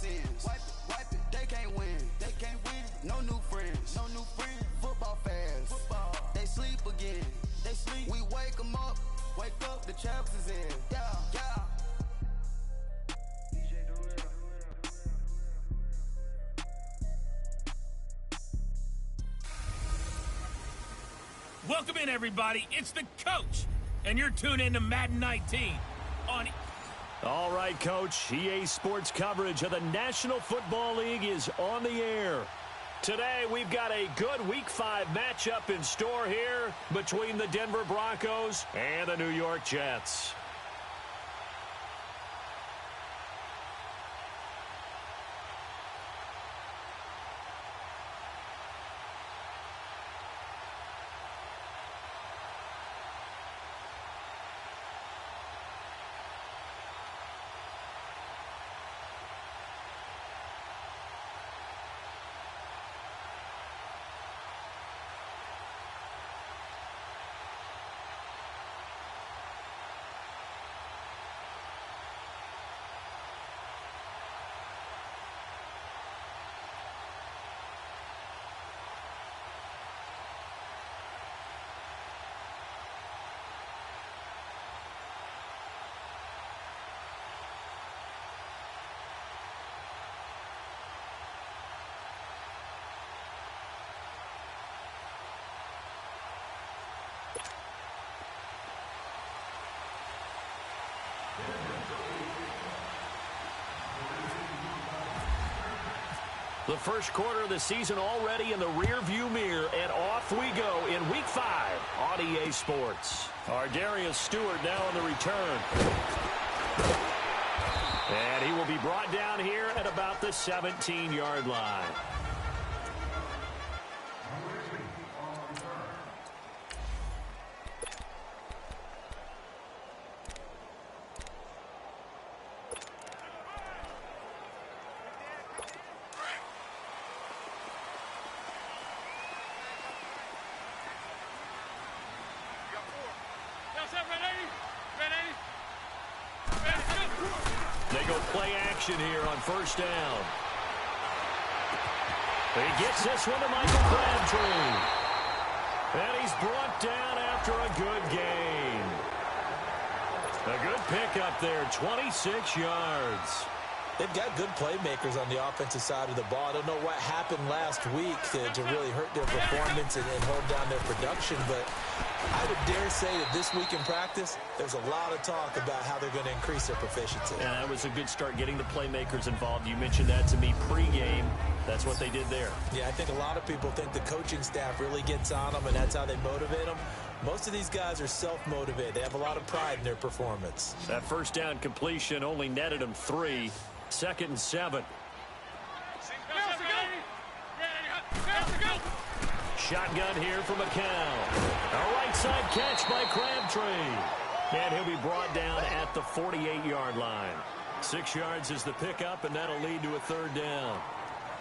sins. Wipe it, they can't win. No new friends. Football fans. They sleep again. We wake them up. The champs is in. Yeah. Welcome in, everybody. It's the coach, and you're tuned in to Madden 19 on... All right, Coach. EA Sports coverage of the National Football League is on the air. Today, we've got a good Week 5 matchup in store here between the Denver Broncos and the New York Jets. The first quarter of the season already in the rear-view mirror, and off we go in Week 5 on EA Sports. Darius Stewart now on the return. And he will be brought down here at about the 17-yard line. They go play action here on first down. He gets this one to Michael Crabtree. And he's brought down after a good gain. A good pickup there, 26 yards. They've got good playmakers on the offensive side of the ball. I don't know what happened last week to really hurt their performance and hold down their production, but I would dare say that this week in practice, there's a lot of talk about how they're going to increase their proficiency. And that was a good start getting the playmakers involved. You mentioned that to me pregame. That's what they did there. Yeah, I think a lot of people think the coaching staff really gets on them, and that's how they motivate them. Most of these guys are self-motivated. They have a lot of pride in their performance. That first down completion only netted them 3. 2nd and 7. Shotgun here for McCown. A right side catch by Crabtree. And he'll be brought down at the 48-yard line. 6 yards is the pickup, and that'll lead to a 3rd down.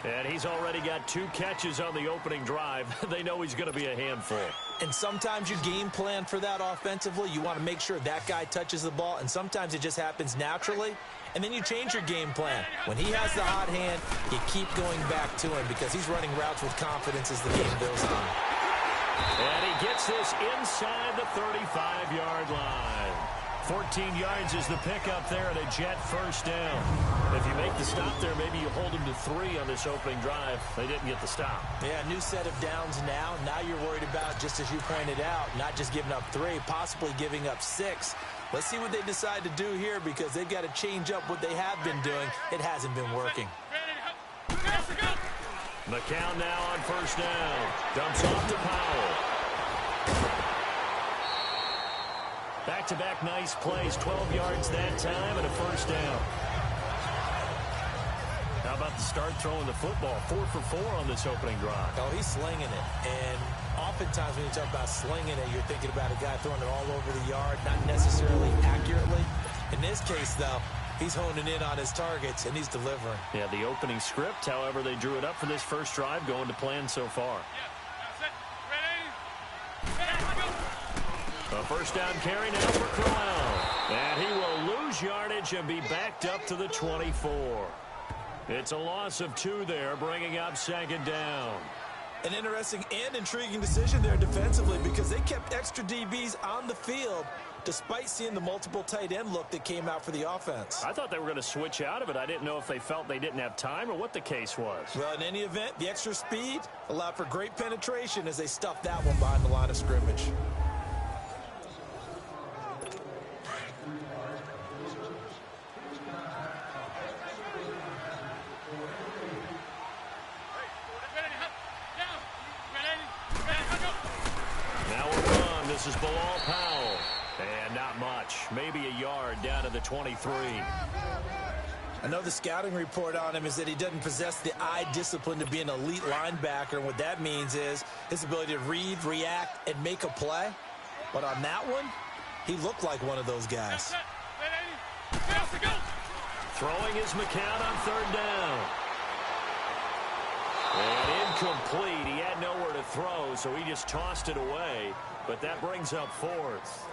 And he's already got 2 catches on the opening drive. They know he's going to be a handful. And sometimes you game plan for that offensively. You want to make sure that guy touches the ball, and sometimes it just happens naturally. And then you change your game plan. When he has the hot hand, you keep going back to him because he's running routes with confidence as the game goes on. And he gets this inside the 35-yard line. 14 yards is the pickup there and a Jet first down. If you make the stop there, maybe you hold them to 3 on this opening drive. They didn't get the stop. Yeah, new set of downs now. Now you're worried about, just as you pointed out, not just giving up 3, possibly giving up 6. Let's see what they decide to do here because they've got to change up what they have been doing. It hasn't been working. McCown now on first down. Dumps off to Powell. Back-to-back nice plays. 12 yards that time and a first down. How about the start throwing the football? 4 for 4 on this opening drive. Oh, he's slinging it. And oftentimes when you talk about slinging it, you're thinking about a guy throwing it all over the yard, not necessarily accurately. In this case, though, he's honing in on his targets, and he's delivering. Yeah, the opening script, however, they drew it up for this first drive, going to plan so far. A first down carry now for Crowell. And he will lose yardage and be backed up to the 24. It's a loss of 2 there, bringing up second down. An interesting and intriguing decision there defensively because they kept extra DBs on the field despite seeing the multiple tight end look that came out for the offense. I thought they were going to switch out of it. I didn't know if they felt they didn't have time or what the case was. Well, in any event, the extra speed allowed for great penetration as they stuffed that one behind the line of scrimmage. This is Bilal Powell. And not much. Maybe a yard down to the 23. I know the scouting report on him is that he doesn't possess the eye discipline to be an elite linebacker. And what that means is his ability to read, react, and make a play. But on that one, he looked like one of those guys. Throwing is McCown on 3rd down. And incomplete. He had nowhere to throw, so he just tossed it away. But that brings up 4th.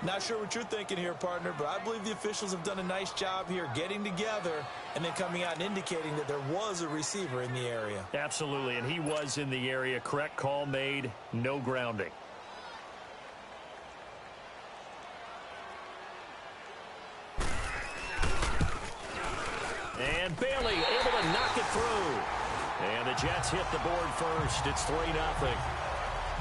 Not sure what you're thinking here, partner, but I believe the officials have done a nice job here getting together and then coming out and indicating that there was a receiver in the area. Absolutely, and he was in the area. Correct call made. No grounding. And Bailey able to knock it through. And the Jets hit the board first. It's 3-0.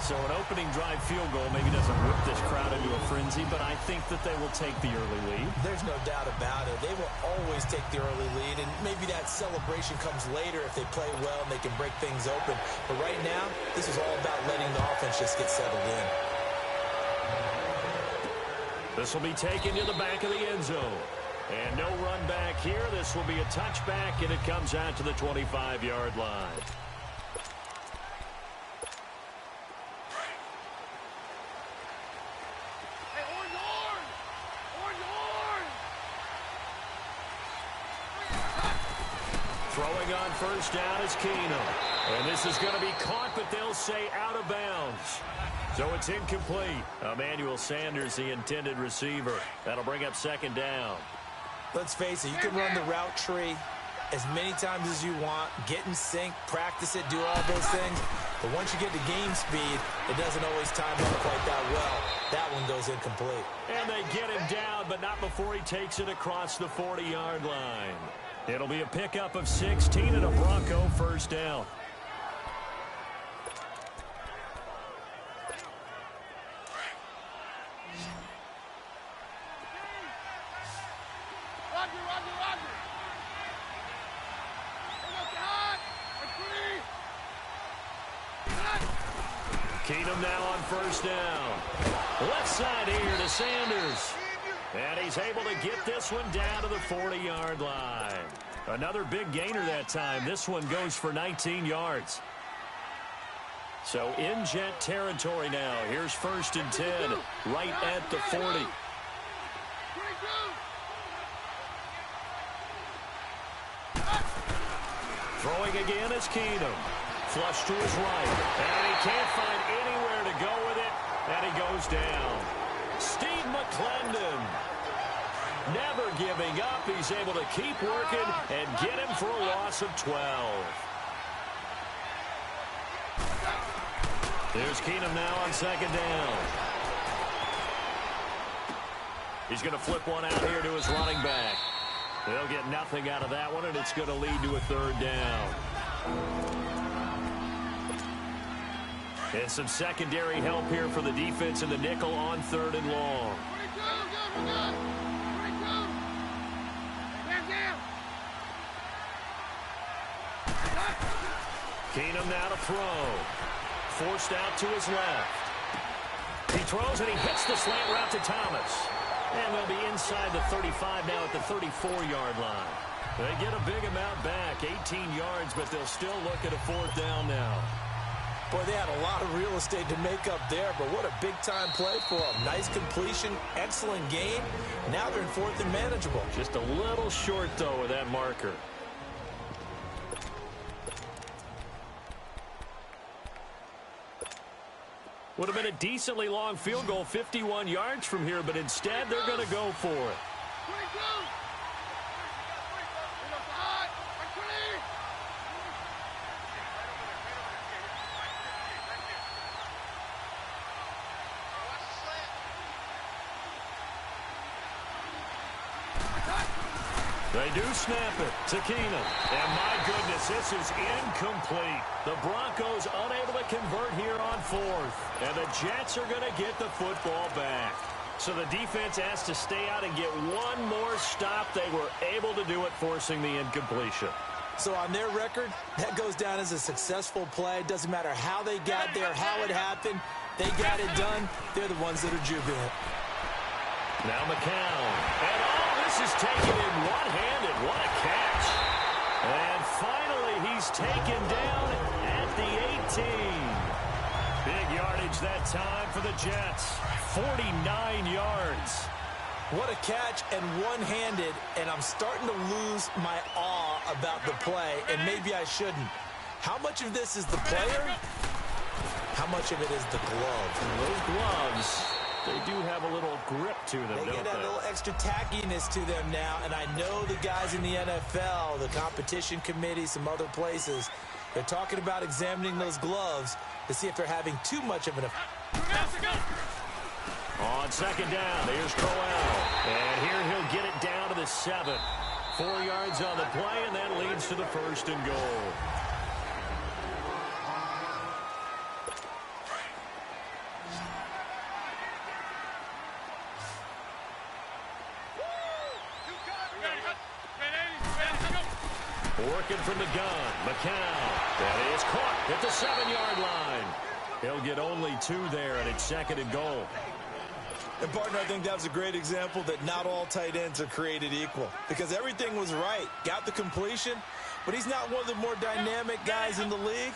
So an opening drive field goal maybe doesn't whip this crowd into a frenzy, but I think that they will take the early lead. There's no doubt about it. They will always take the early lead, and maybe that celebration comes later if they play well and they can break things open. But right now, this is all about letting the offense just get settled in. This will be taken to the back of the end zone. And no run back here. This will be a touchback, and it comes out to the 25-yard line. Throwing on 1st down is Keenum. And this is going to be caught, but they'll say out of bounds. So it's incomplete. Emmanuel Sanders, the intended receiver. That'll bring up 2nd down. Let's face it, you can run the route tree as many times as you want, get in sync, practice it, do all those things. But once you get to game speed, it doesn't always time up quite that well. That one goes incomplete. And they get him down, but not before he takes it across the 40-yard line. It'll be a pickup of 16 and a Bronco 1st down. Keenum now on 1st down. Left side here to Sanders. And he's able to get this one down to the 40-yard line. Another big gainer that time. This one goes for 19 yards. So in Jet territory now. Here's 1st and 10, right at the 40. Throwing again is Keenum. Flush to his right. And he can't find anywhere to go with it. And he goes down. Steve McClendon, never giving up. He's able to keep working and get him for a loss of 12. There's Keenum now on 2nd down. He's going to flip one out here to his running back. They'll get nothing out of that one, and it's going to lead to a 3rd down. And some secondary help here for the defense in the nickel on 3rd and long. Keenum now to throw. Forced out to his left. He throws and he hits the slant route to Thomas. And they'll be inside the 35 now at the 34-yard line. They get a big amount back, 18 yards, but they'll still look at a 4th down now. Boy, they had a lot of real estate to make up there, but what a big-time play for them. Nice completion, excellent game. Now they're in 4th and manageable. Just a little short, though, of that marker. Would have been a decently long field goal, 51 yards from here, but instead they're going to go for it. They do snap it to Keenum. And my goodness, this is incomplete. The Broncos unable to convert here on fourth. And the Jets are going to get the football back. So the defense has to stay out and get one more stop. They were able to do it, forcing the incompletion. So on their record, that goes down as a successful play. Doesn't matter how they got there, how it happened. They got it done. They're the ones that are jubilant. Now McCown. And all this is taken in one-handed. What a catch. And finally, he's taken down at the 18. Big yardage that time for the Jets. 49 yards. What a catch and one-handed, and I'm starting to lose my awe about the play, and maybe I shouldn't. How much of this is the player? How much of it is the glove? And those gloves, they do have a little grip to them, don't they? They get that little extra tackiness to them now, and I know the guys in the NFL, the competition committee, some other places, they're talking about examining those gloves to see if they're having too much of an effect. On second down, here's Crowell. And here he'll get it down to the 7. 4 yards on the play, and that leads to the 1st and goal. Working from the gun, McCown. That is caught at the 7-yard line. He'll get only 2 there, and it's 2nd and goal. And, partner, I think that was a great example that not all tight ends are created equal. Because everything was right. Got the completion, but he's not one of the more dynamic guys in the league.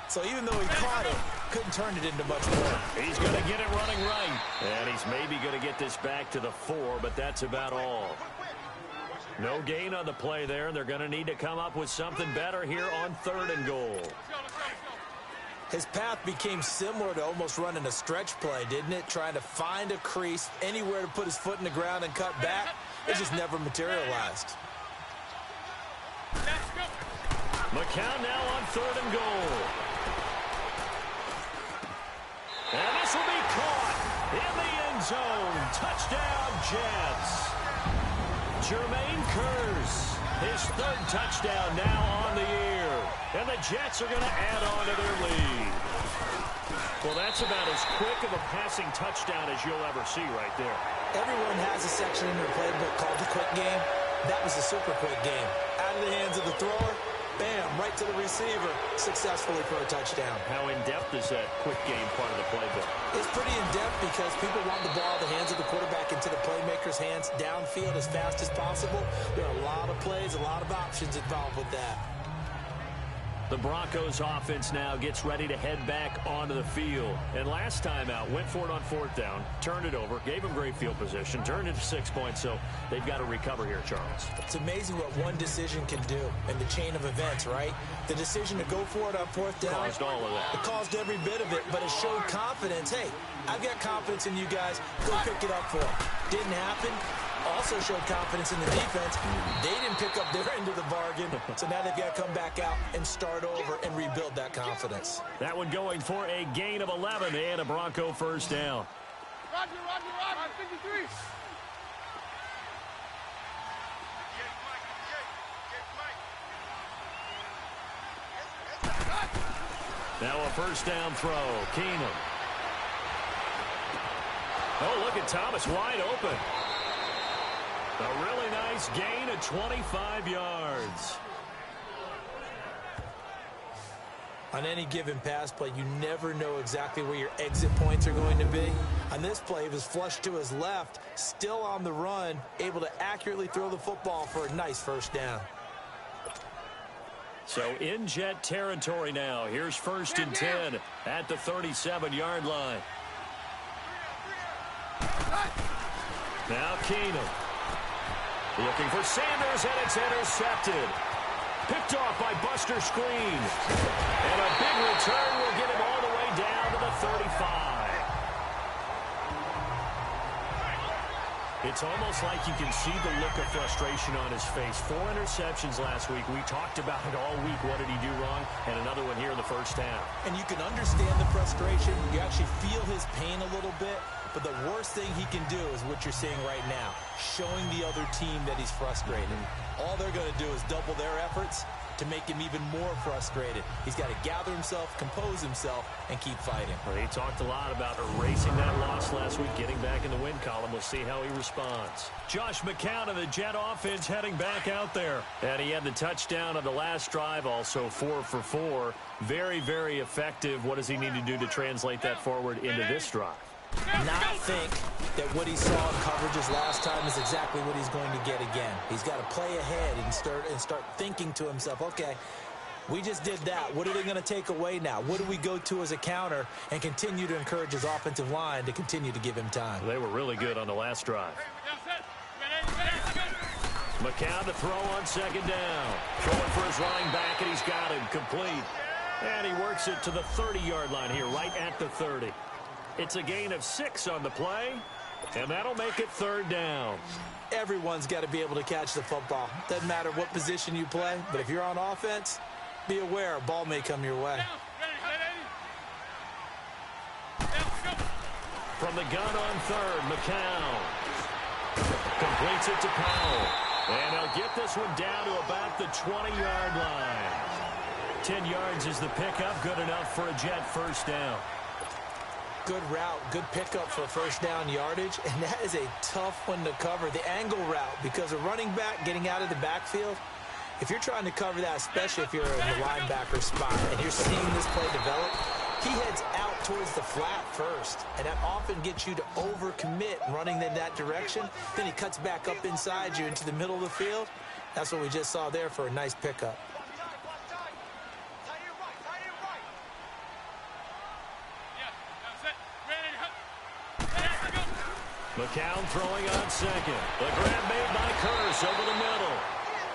So even though he caught it, couldn't turn it into much more. He's going to get it running right. And he's maybe going to get this back to the 4, but that's about all. No gain on the play there. They're going to need to come up with something better here on 3rd and goal. His path became similar to almost running a stretch play, didn't it? Trying to find a crease, anywhere to put his foot in the ground and cut back. It just never materialized. McCown now on 3rd and goal. And this will be caught in the end zone. Touchdown, Jets. Jermaine Kearse, his 3rd touchdown now on the year. And the Jets are going to add on to their lead. Well, that's about as quick of a passing touchdown as you'll ever see right there. Everyone has a section in their playbook called the quick game. That was a super quick game. Out of the hands of the thrower, bam, right to the receiver, successfully for a touchdown. How in-depth is that quick game part of the playbook? It's pretty in-depth because people want the ball in the hands of the quarterback into the playmaker's hands downfield as fast as possible. There are a lot of plays, a lot of options involved with that. The Broncos offense now gets ready to head back onto the field. And last time out, went for it on 4th down, turned it over, gave them great field position, turned it to 6 points, so they've got to recover here, Charles. It's amazing what one decision can do in the chain of events, right? The decision to go for it on 4th down. Caused all of that. It caused every bit of it, but it showed confidence. Hey, I've got confidence in you guys. Go pick it up for them. Didn't happen. Also showed confidence in the defense. They didn't pick up their end of the bargain, so now they've got to come back out and start over and rebuild that confidence. That one going for a gain of 11 and a Bronco 1st down. Roger, 53. Now a 1st down throw. Keenum. Oh, look at Thomas wide open. A really nice gain of 25 yards. On any given pass play, you never know exactly where your exit points are going to be. On this play, he was flushed to his left, still on the run, able to accurately throw the football for a nice 1st down. So in Jet territory now. Here's 1st and 10 at the 37-yard line. Now Keenum. Looking for Sanders, and it's intercepted. Picked off by Buster Screen. And a big return will get him all the way down to the 35. It's almost like you can see the look of frustration on his face. 4 interceptions last week. We talked about it all week. What did he do wrong? And another one here in the 1st half. And you can understand the frustration. You actually feel his pain a little bit. But the worst thing he can do is what you're seeing right now, showing the other team that he's frustrated. All they're going to do is double their efforts to make him even more frustrated. He's got to gather himself, compose himself, and keep fighting. Well, he talked a lot about erasing that loss last week, getting back in the win column. We'll see how he responds. Josh McCown of the Jet offense heading back out there. And he had the touchdown on the last drive, also 4 for 4. Very, very effective. What does he need to do to translate that forward into this drive? Not think that what he saw in coverages last time is exactly what he's going to get again. He's got to play ahead and start thinking to himself, okay, we just did that. What are they going to take away now? What do we go to as a counter? And continue to encourage his offensive line to continue to give him time. They were really good on the last drive. McCown to throw on second down. Throwing for his running back, and he's got him complete. And he works it to the 30-yard line here, right at the 30. It's a gain of 6 on the play, and that'll make it third down. Everyone's got to be able to catch the football. Doesn't matter what position you play, but if you're on offense, be aware a ball may come your way. From the gun on third, McCown completes it to Powell. And he'll get this one down to about the 20-yard line. 10 yards is the pickup, good enough for a Jet first down. Good route, good pickup for first down yardage, and that is a tough one to cover, the angle route, because a running back getting out of the backfield, if you're trying to cover that, especially if you're in the linebacker spot and you're seeing this play develop, he heads out towards the flat first, and that often gets you to overcommit running in that direction. Then he cuts back up inside you into the middle of the field. That's what we just saw there for a nice pickup. McCown throwing on second. The grab made by Curse over the middle.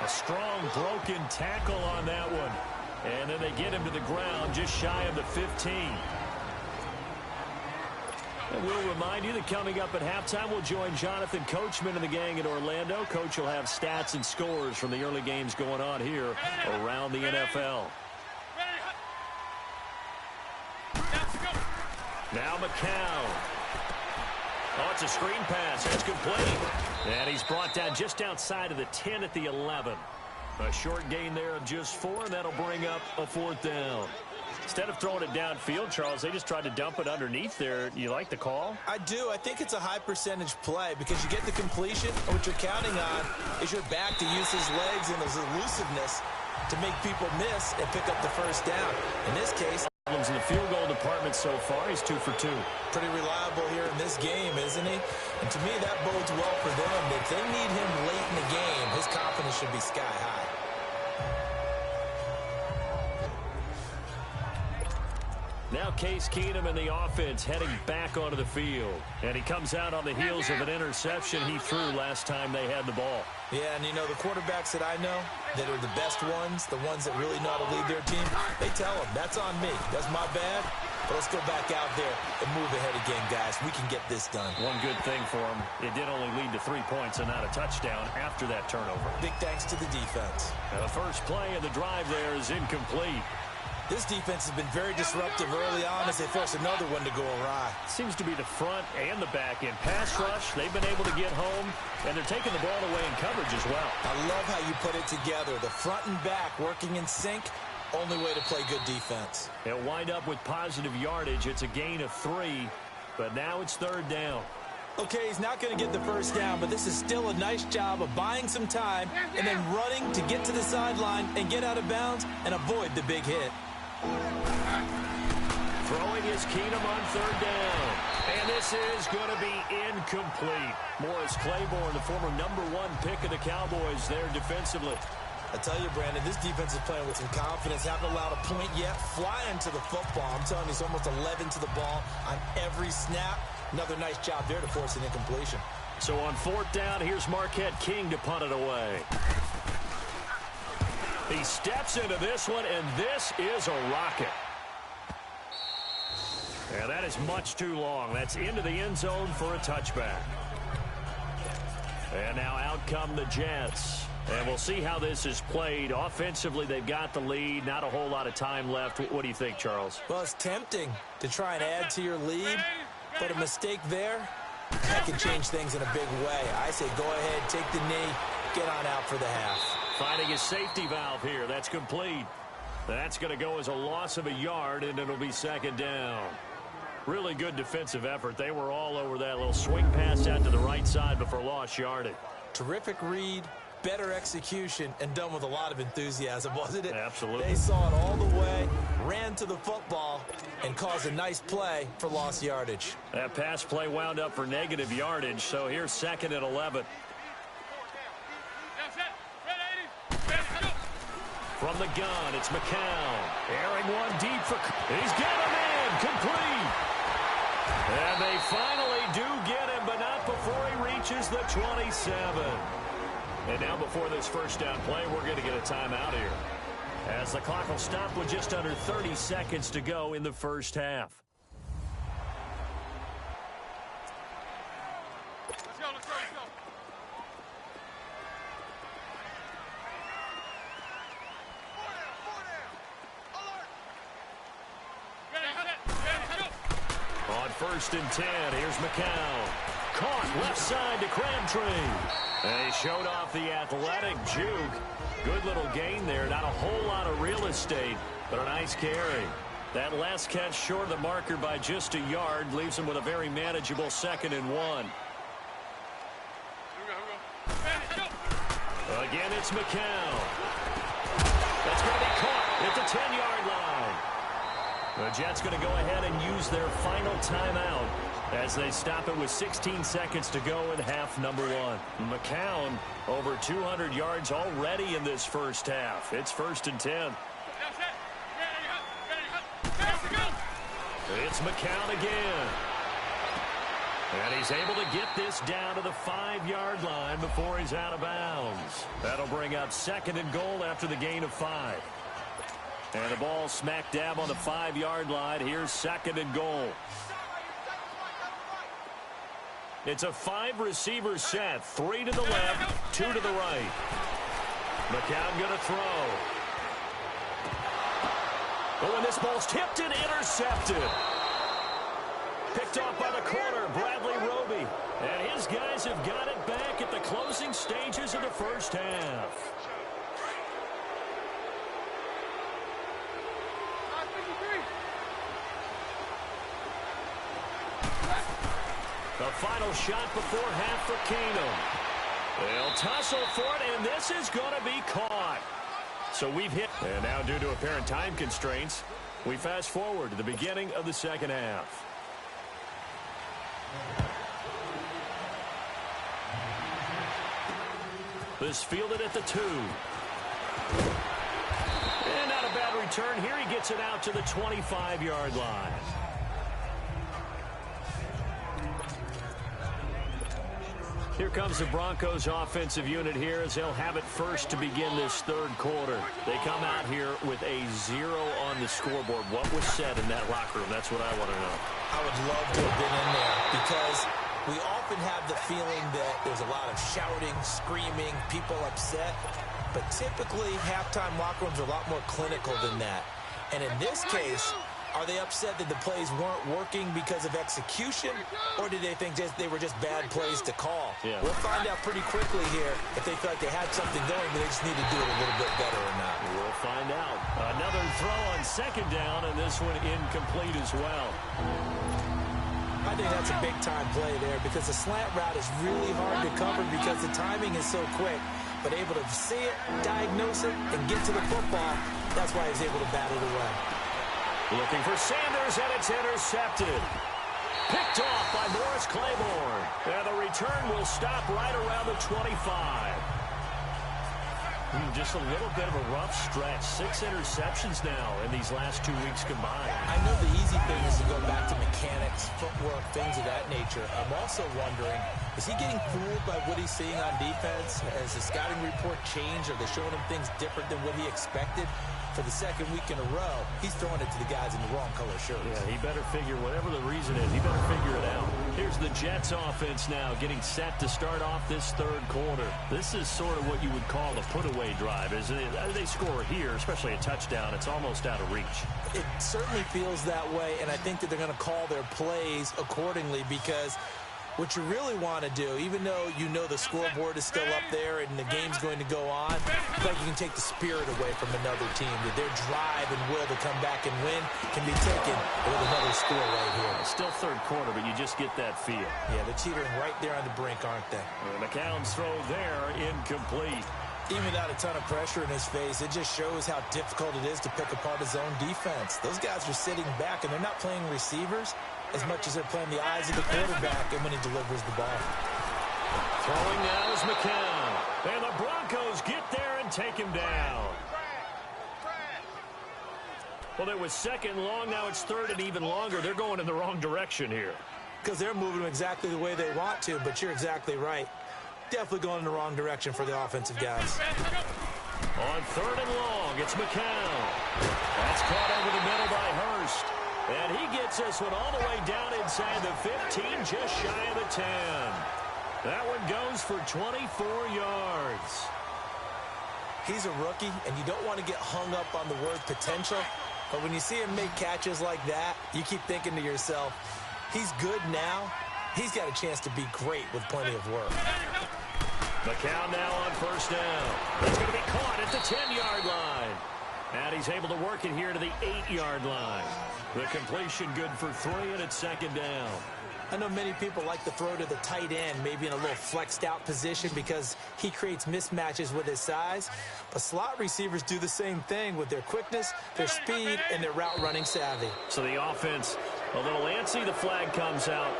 A strong broken tackle on that one. And then they get him to the ground just shy of the 15. And we'll remind you that coming up at halftime, we'll join Jonathan Coachman and the gang in Orlando. Coach will have stats and scores from the early games going on here around the NFL. Now McCown. Oh, it's a screen pass. It's complete. And he's brought down just outside of the 10 at the 11. A short gain there of just 4, and that'll bring up a fourth down. Instead of throwing it downfield, Charles, they just tried to dump it underneath there. You like the call? I do. I think it's a high percentage play because you get the completion, and what you're counting on is your back to use his legs and his elusiveness to make people miss and pick up the first down. In this case, in the field goal department so far, he's 2 for 2. Pretty reliable here in this game, isn't he? And to me, that bodes well for them. If they need him late in the game, his confidence should be sky high. Now Case Keenum and the offense heading back onto the field. And he comes out on the heels of an interception he threw last time they had the ball. Yeah, and you know, the quarterbacks that I know that are the best ones, the ones that really know how to lead their team, they tell them, that's on me. That's my bad. But let's go back out there and move ahead again, guys. We can get this done. One good thing for him, it did only lead to 3 points and not a touchdown after that turnover. Big thanks to the defense. Now the first play of the drive there is incomplete. This defense has been very disruptive early on as they force another one to go awry. Seems to be the front and the back end. Pass rush, they've been able to get home, and they're taking the ball away in coverage as well. I love how you put it together. The front and back working in sync, only way to play good defense. They'll wind up with positive yardage. It's a gain of 3, but now it's third down. Okay, he's not going to get the first down, but this is still a nice job of buying some time and then running to get to the sideline and get out of bounds and avoid the big hit. Throwing is Keenum on third down. And this is going to be incomplete. Morris Claiborne, the former #1 pick of the Cowboys there defensively. I tell you, Brandon, this defense is playing with some confidence. Haven't allowed a point yet. Flying to the football. I'm telling you, it's almost 11 to the ball on every snap. Another nice job there to force an incompletion. So on fourth down, here's Marquette King to punt it away. He steps into this one, and this is a rocket. And that is much too long. That's into the end zone for a touchback. And now out come the Jets. And we'll see how this is played. Offensively, they've got the lead. Not a whole lot of time left. What do you think, Charles? Well, it's tempting to try and add to your lead. But a mistake there, that can change things in a big way. I say go ahead, take the knee, get on out for the half. Finding a safety valve here. That's complete. That's going to go as a loss of a yard, and it'll be second down. Really good defensive effort. They were all over that little swing pass out to the right side before lost yardage. Terrific read, better execution, and done with a lot of enthusiasm, wasn't it? Absolutely. They saw it all the way, ran to the football, and caused a nice play for lost yardage. That pass play wound up for negative yardage, so here's second and 11. From the gun, it's McCown. Airing one deep for... He's got him in. Complete. And they finally do get him, but not before he reaches the 27. And now before this first down play, we're going to get a timeout here, as the clock will stop with just under 30 seconds to go in the first half. Let's go, let's go, let's go. On first and 10, here's McCown. Caught left side to Crabtree. And he showed off the athletic juke. Good little gain there. Not a whole lot of real estate, but a nice carry. That last catch short of the marker by just a yard leaves him with a very manageable second and 1. Again, it's McCown. That's going to be caught at the 10-yard line. The Jets going to go ahead and use their final timeout as they stop it with 16 seconds to go in half number 1. McCown over 200 yards already in this first half. It's first and 10. It's McCown again. And he's able to get this down to the 5-yard line before he's out of bounds. That'll bring up second and goal after the gain of 5. And the ball smack dab on the 5-yard line. Here's second and goal. It's a 5-receiver set. 3 to the left, 2 to the right. McCown going to throw. Oh, and this ball's tipped and intercepted. Picked off by the corner, Bradley Roby. And his guys have got it back at the closing stages of the first half. The final shot before half for Keenum. They'll tussle for it, and this is going to be caught. So we've hit. And now, due to apparent time constraints, we fast forward to the beginning of the second half. This fielded at the 2. And not a bad return here. He gets it out to the 25-yard line. Here comes the Broncos offensive unit here as they'll have it first to begin this third quarter. They come out here with a 0 on the scoreboard. What was said in that locker room? That's what I want to know. I would love to have been in there because we often have the feeling that there's a lot of shouting, screaming, people upset. But typically, halftime locker rooms are a lot more clinical than that. And in this case, are they upset that the plays weren't working because of execution, or did they think they were just bad plays to call? Yeah. We'll find out pretty quickly here if they feel like they had something going, but they just need to do it a little bit better or not. We'll find out. Another throw on second down, and this one incomplete as well. I think that's a big-time play there because the slant route is really hard to cover because the timing is so quick. But able to see it, diagnose it, and get to the football, that's why he's able to bat it away. Looking for Sanders, and it's intercepted. Picked off by Morris Claiborne. And the return will stop right around the 25. Just a little bit of a rough stretch. 6 interceptions now in these last 2 weeks combined. I know the easy thing is to go back to mechanics, footwork, things of that nature. I'm also wondering, Is he getting fooled by what he's seeing on defense? Has the scouting report changed? Are they showing him things different than what he expected? For the second week in a row, he's throwing it to the guys in the wrong color shirts. Yeah, he better figure, whatever the reason is, he better figure it out. Here's the Jets offense now getting set to start off this third quarter. This is sort of what you would call a put-away drive, isn't it? They score here, especially a touchdown. It's almost out of reach. It certainly feels that way, and I think that they're going to call their plays accordingly because what you really want to do, even though you know the scoreboard is still up there and the game's going to go on, it's like you can take the spirit away from another team. That their drive and will to come back and win can be taken with another score right here. Still third quarter, but you just get that feel. Yeah, they're teetering right there on the brink, aren't they? McCown's throw there, incomplete. Even without a ton of pressure in his face, it just shows how difficult it is to pick apart his own defense. Those guys are sitting back, and they're not playing receivers as much as they're playing the eyes of the quarterback and when he delivers the ball. Throwing now is McCown. And the Broncos get there and take him down. Well, it was second and long. Now it's third and even longer. They're going in the wrong direction here. Because they're moving exactly the way they want to, but you're exactly right. Definitely going in the wrong direction for the offensive guys. On third and long, it's McCown. That's caught over the middle by Hurst. And he gets this one all the way down inside the 15, just shy of the 10. That one goes for 24 yards. He's a rookie, and you don't want to get hung up on the word potential. But when you see him make catches like that, you keep thinking to yourself, he's good now. He's got a chance to be great with plenty of work. McCown now on first down. That's going to be caught at the 10-yard line. And he's able to work it here to the 8-yard line. The completion good for 3, and it's second down. I know many people like to throw to the tight end, maybe in a little flexed out position because he creates mismatches with his size. But slot receivers do the same thing with their quickness, their speed, and their route running savvy. So the offense a little antsy. The flag comes out,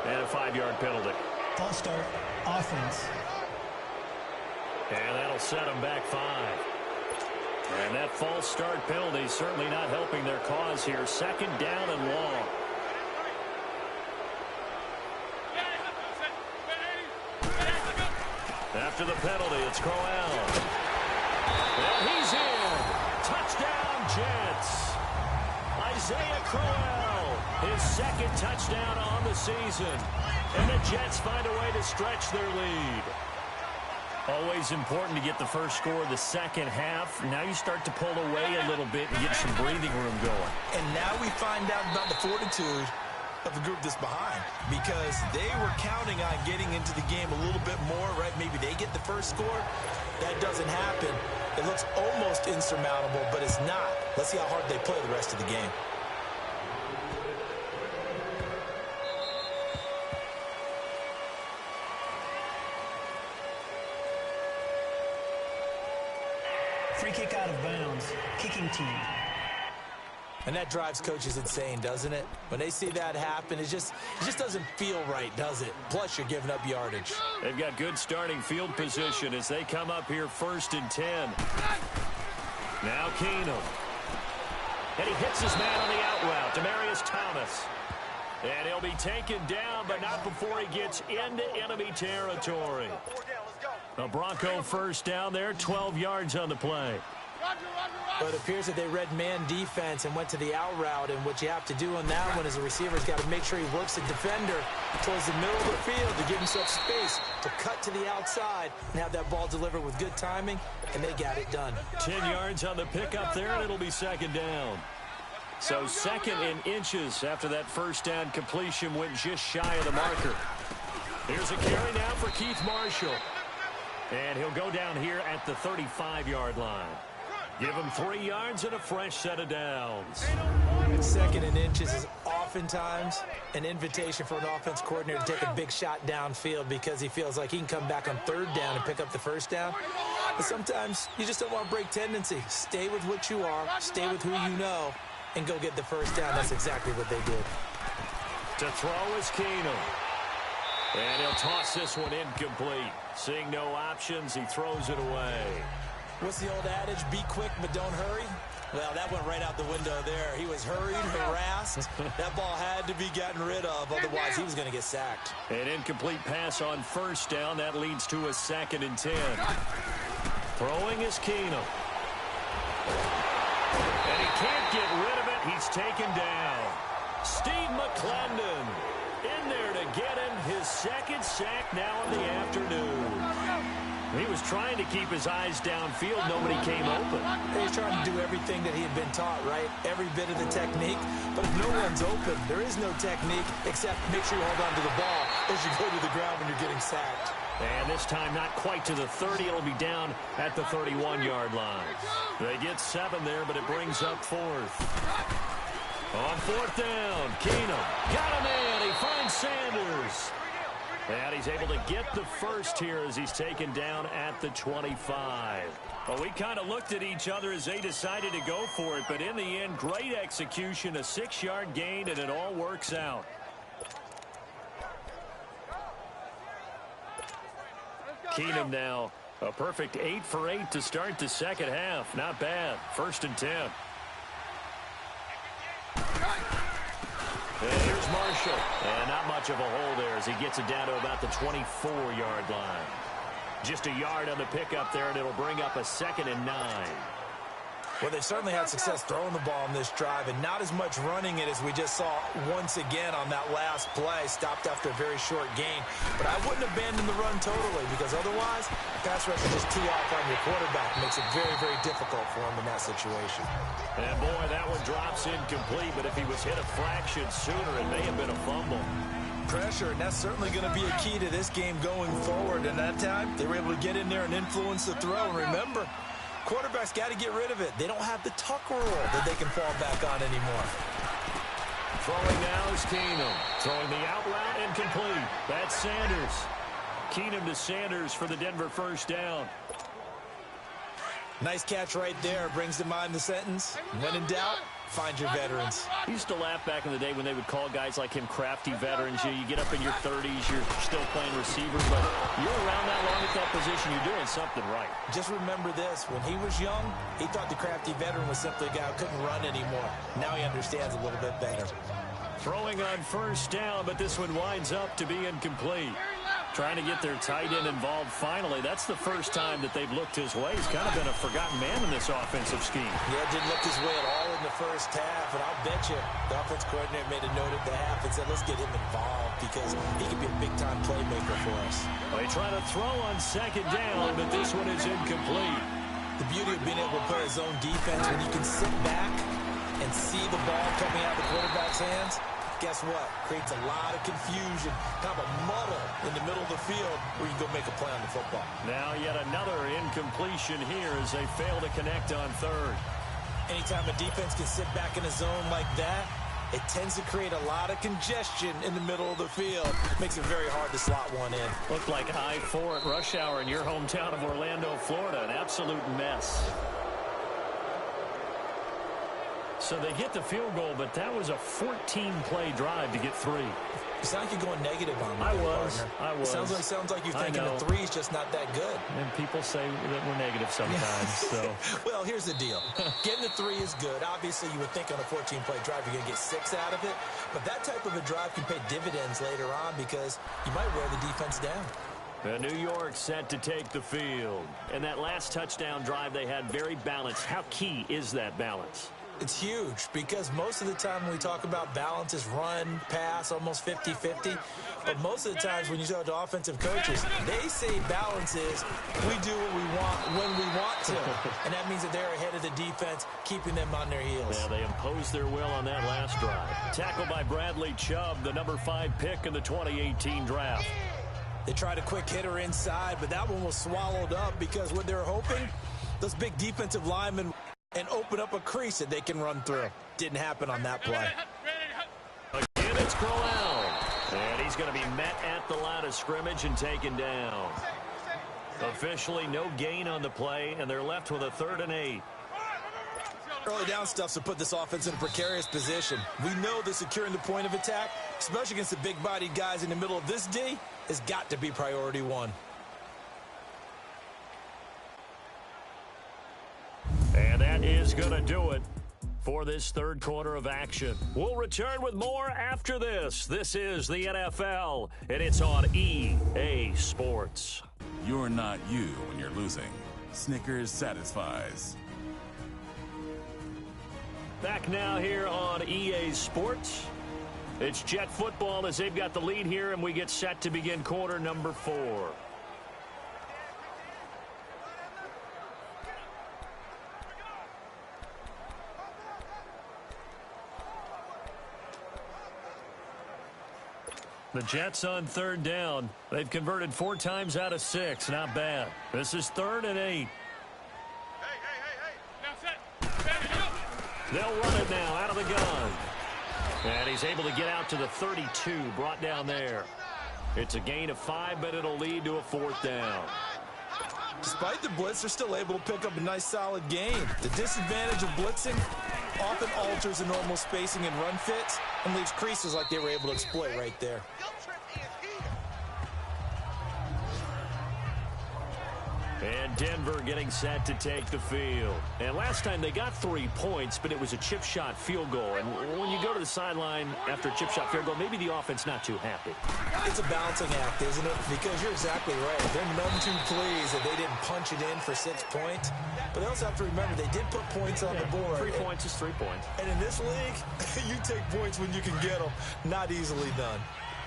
and a 5-yard penalty. False start, offense. And that'll set them back 5. And that false start penalty is certainly not helping their cause here. Second down and long. After the penalty, it's Crowell. And he's in. Touchdown, Jets. Isaiah Crowell, his second touchdown on the season. And the Jets find a way to stretch their lead. Always important to get the first score the second half. Now you start to pull away a little bit and get some breathing room going. And now we find out about the fortitude of the group that's behind, because they were counting on getting into the game a little bit more, right? Maybe they get the first score. That doesn't happen. It looks almost insurmountable, but it's not. Let's see how hard they play the rest of the game. Free kick out of bounds. Kicking team. And that drives coaches insane, doesn't it? When they see that happen, it just doesn't feel right, does it? Plus, you're giving up yardage. They've got good starting field position as they come up here 1st and 10. Now Keenum. And he hits his man on the out route, Demaryius Thomas. And he'll be taken down, but not before he gets into enemy territory. A Bronco first down there, 12 yards on the play. But it appears that they read man defense and went to the out route, and what you have to do on that one is a receiver's got to make sure he works the defender towards the middle of the field to give himself space to cut to the outside and have that ball delivered with good timing, and they got it done. 10 yards on the pickup there, and it'll be second down. So second in inches after that first down completion went just shy of the marker. Here's a carry now for Keith Marshall. And he'll go down here at the 35-yard line. Give him 3 yards and a fresh set of downs. Second in inches is oftentimes an invitation for an offense coordinator to take a big shot downfield because he feels like he can come back on third down and pick up the first down. But sometimes you just don't want to break tendency. Stay with what you are, stay with who you know, and go get the first down. That's exactly what they did. To throw is Keenum. And he'll toss this one incomplete. Seeing no options, he throws it away. What's the old adage? Be quick, but don't hurry. Well, that went right out the window there. He was hurried, harassed. That ball had to be gotten rid of, otherwise he was going to get sacked. An incomplete pass on first down. That leads to a 2nd and 10. Throwing is Keenum. And he can't get rid of it. He's taken down. Steve McClendon in there to get him his 2nd sack now in the afternoon. He was trying to keep his eyes downfield. Nobody came open. He was trying to do everything that he had been taught, right? Every bit of the technique. But if no one's open, there is no technique except make sure you hold on to the ball as you go to the ground when you're getting sacked. And this time not quite to the 30. It'll be down at the 31-yard line. They get 7 there, but it brings up 4th. On 4th down, Keenum got him in. He finds Sanders. And he's able to get the first here as he's taken down at the 25. Well, we kind of looked at each other as they decided to go for it, but in the end, great execution, a 6-yard gain, and it all works out. Keenum now a perfect 8 for 8 to start the second half. Not bad. 1st and 10. And here's Marshall. And not much of a hole there as he gets it down to about the 24-yard line. Just a yard on the pickup there, and it'll bring up a 2nd and 9. Well, they certainly had success throwing the ball in this drive, and not as much running it as we just saw once again on that last play. Stopped after a very short gain. But I wouldn't abandon the run totally, because otherwise, pass rush will just tee off on your quarterback. It makes it very, very difficult for him in that situation. And boy, that one drops incomplete, but if he was hit a fraction sooner, it may have been a fumble. Pressure, and that's certainly going to be a key to this game going forward. And that time, they were able to get in there and influence the throw. And remember, quarterbacks got to get rid of it. They don't have the tuck rule that they can fall back on anymore. Throwing now is Keenum. Throwing the out route incomplete. That's Sanders. Keenum to Sanders for the Denver first down. Nice catch right there. Brings to mind the sentence, when in doubt, find your veterans. I used to laugh back in the day when they would call guys like him crafty veterans. You get up in your 30s, you're still playing receiver, but you're around that long at that position, you're doing something right. Just remember this, when he was young, he thought the crafty veteran was simply a guy who couldn't run anymore. Now he understands a little bit better. Throwing on first down, but this one winds up to be incomplete. Trying to get their tight end involved finally. That's the first time that they've looked his way. He's kind of been a forgotten man in this offensive scheme. Yeah, didn't look his way at all in the first half. And I'll bet you the offense coordinator made a note at the half and said, let's get him involved because he could be a big-time playmaker for us. They try to throw on second down, but this one is incomplete. The beauty of being able to play a zone defense when you can sit back and see the ball coming out of the quarterback's hands, guess what? Creates a lot of confusion, kind of a muddle in the middle of the field where you can go make a play on the football. Now yet another incompletion here as they fail to connect on third. Anytime a defense can sit back in a zone like that, it tends to create a lot of congestion in the middle of the field. Makes it very hard to slot one in. Looked like I-4 at rush hour in your hometown of Orlando, Florida. An absolute mess. So they get the field goal, but that was a 14-play drive to get 3. You sound like you're going negative on me. I was. It sounds like you're thinking the 3 is just not that good. And people say that we're negative sometimes. So. Well, here's the deal. Getting the 3 is good. Obviously, you would think on a 14-play drive you're going to get 6 out of it. But that type of a drive can pay dividends later on because you might wear the defense down. New York set to take the field. And that last touchdown drive they had very balanced. How key is that balance? It's huge because most of the time when we talk about balance is run, pass, almost 50-50. But most of the times when you talk to offensive coaches, they say balance is we do what we want when we want to. And that means that they're ahead of the defense, keeping them on their heels. Yeah, they imposed their will on that last drive. Tackled by Bradley Chubb, the number 5 pick in the 2018 draft. They tried a quick hitter inside, but that one was swallowed up because what they're hoping, those big defensive linemen and open up a crease that they can run through. Didn't happen on that play. Again, it's Crowell. And he's going to be met at the line of scrimmage and taken down. Officially, no gain on the play, and they're left with a 3rd and 8. Early down stuff's to put this offense in a precarious position. We know that securing the point of attack, especially against the big-bodied guys in the middle of this D, has got to be priority 1. And And that is going to do it for this third quarter of action. We'll return with more after this. This is the NFL, and it's on EA Sports. You're not you when you're losing. Snickers satisfies. Back now here on EA Sports. It's Jet football as they've got the lead here, and we get set to begin quarter number 4. The Jets on third down. They've converted 4 times out of 6. Not bad. This is 3rd and 8. They'll run it now out of the gun. And he's able to get out to the 32, brought down there. It's a gain of 5, but it'll lead to a 4th down. Despite the blitz, they're still able to pick up a nice, solid gain. The disadvantage of blitzing often alters the normal spacing and run fits and leaves creases like they were able to exploit right there. And Denver getting set to take the field. And last time they got 3 points, but it was a chip shot field goal. And when you go to the sideline after a chip shot field goal, maybe the offense not too happy. It's a balancing act, isn't it? Because you're exactly right. They're none too pleased that they didn't punch it in for 6 points. But they also have to remember they did put points on the board. 3 points is 3 points. And in this league, you take points when you can get them. Not easily done.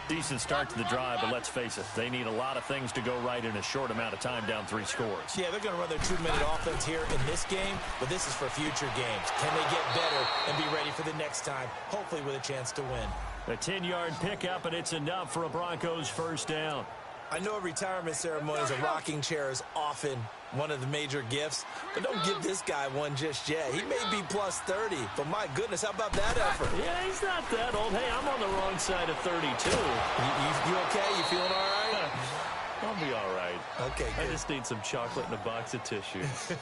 Decent start to the drive, but let's face it, they need a lot of things to go right in a short amount of time down 3 scores. Yeah, they're going to run their 2-minute offense here in this game, but this is for future games. Can they get better and be ready for the next time, hopefully with a chance to win? A 10-yard pickup, and it's enough for a Broncos first down. I know at retirement ceremonies, a rocking chair is often one of the major gifts, but don't give this guy one just yet. He may be plus 30, but my goodness, how about that effort? Yeah, he's not that old. Hey, I'm on the wrong side of 32. You okay? You feeling all right? I'll be all right. Okay, good. I just need some chocolate and a box of tissues.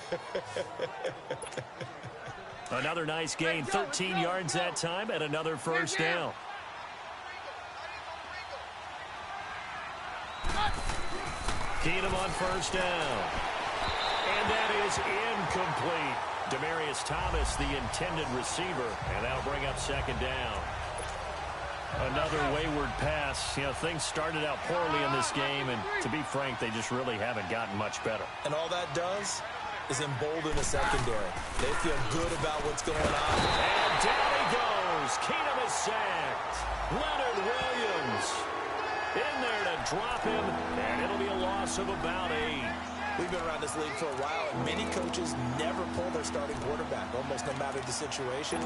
Another nice gain, 13 yards that time, and another first down. Keenum on first down. And that is incomplete. Demaryius Thomas, the intended receiver, and that'll bring up second down. Another wayward pass. You know, things started out poorly in this game, and to be frank, they just really haven't gotten much better. And all that does is embolden the secondary. They feel good about what's going on. And down he goes. Keenum is sacked. Leonard Williams in there to drop him, and it'll be a loss of about 8. We've been around this league for a while, and many coaches never pull their starting quarterback, almost no matter the situation.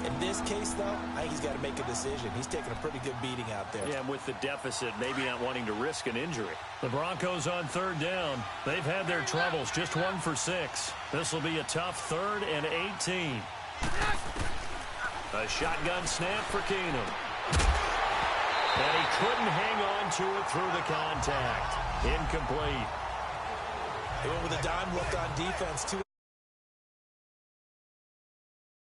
In this case, though, I think he's got to make a decision. He's taking a pretty good beating out there. Yeah, and with the deficit, maybe not wanting to risk an injury. The Broncos on third down. They've had their troubles, just 1 for 6. This will be a tough 3rd and 18. A shotgun snap for Keenum. And he couldn't hang on to it through the contact. Incomplete. They went with a dime look on defense, too.